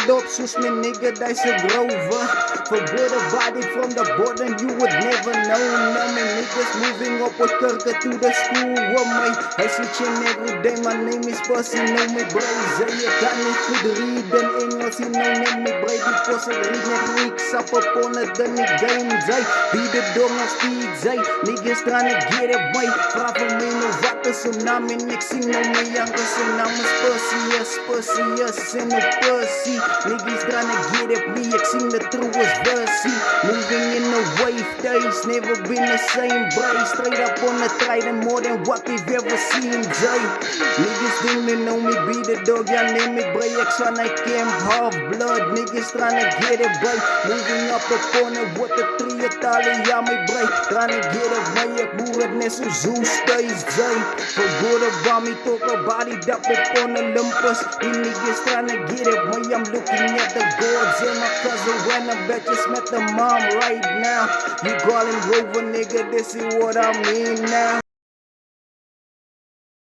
dorp, soos my nigga, that's a Grover. Forget about it, from the bottom, you would never know. Now my niggas moving up with Kirker to the school of my. I switch in every day, my name is Pussy, know me braze. Je kan niet goed reden Engels, je nou neem me breed. Because ik read net weak, sap up on it, dan ik game zay. Wie de dom nog speed zay, niggas tryna get it way. Vraag van mij nou wat is om naam en ik zie nou mijn youngers, zijn naam is Pussy, yes, en no pussy. Niggas tryna get it me, ik zie the truest versie. Moving in the wave days, never been the same brain. Straight up on the trident, more than what we've ever seen, Jay. Niggas think they know me, be the dog, y'all name me, bray. X1, I camp, half blood. Niggas tryna get it, bray. Moving up upon it, what the three Italian, y'all me, bray. Tryna get it, bray. Ik boer het net zo Zeus, Jay. Forgot about me, talk about it, up upon Olympus. Die niggas tryna get it, boy. I'm looking at the gods and my cousin when I bet just met the mom right now. You calling Grover, nigga, this is what I mean now.